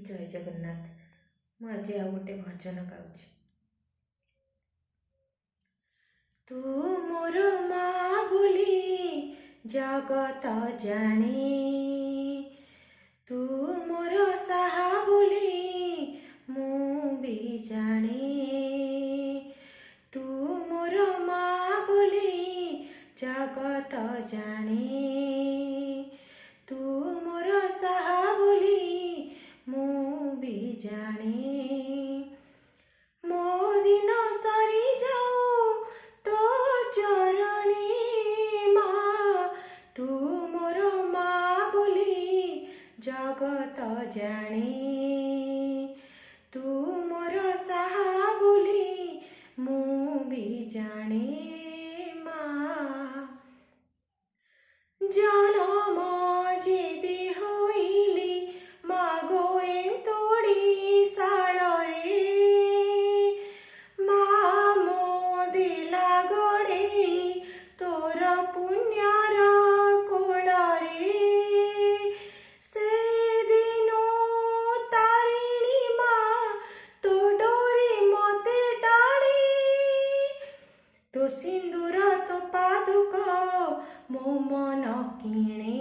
जय जगन्नाथ। मु आज आ गोटे भजन गाउछि। तू मोर माँ बोली जगत जाने, तू मोर साहा बोली मु भी जाने, तू मोर माँ बोली जगत जाने, तू मोर साहा बोली मु भी जाने। मो दिन सरी जाऊ तो चरणी माँ, तू मोर माँ बोली जगत जाने, तू मोर साहा बोली मु भी जाने। माँ जनम जीवी होइली माँ गोए तोड़ी साल रे, माँ मो दिला गड़े तोर पुण्यर कोल रे। से दिनो तारिणी माँ तो डोरी मते डाली, तो सिंदूर तो पादुक मो मन किणे।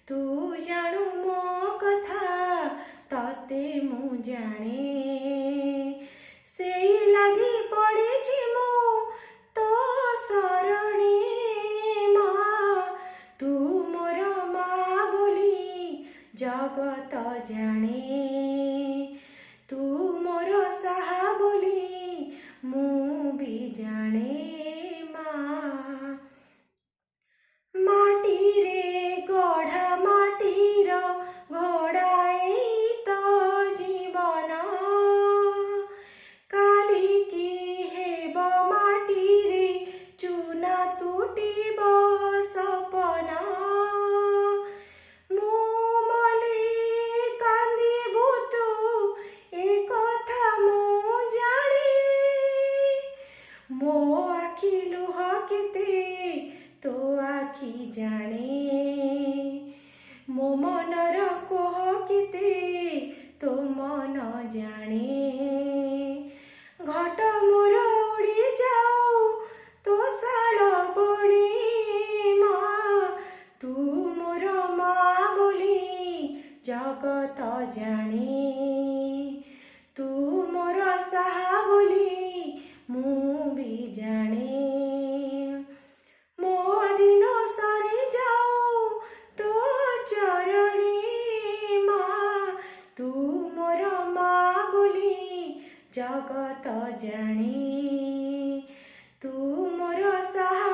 तू जानू मो कथा तते मु जाने, से लगी पड़ी मु तो शरणी माँ, तू मोर माँ बोली जगत जाने, तू मोर साहा बोली मु भी जाने। माँ माटी रे गढ़ा माटीर घोड़ाई तो जीवन, काली की हेब माटी रे चूना टूटिब सपन। मु बोली कांदिबु तू ए कथा मु जाने, मो आखि लुह केते तो आखि जाने, मो मनर कोह केते तो मन जाने। घट मोर उड़ी जाऊ तो शाल बणी माँ, तू मोर माँ बोली जगत जाने, तू मोर साहा बोली मु भी जाने। मो दिन सरी जाऊ तो चरणी माँ, तू मोर माँ बोली जगत जाने, तू मोर साहा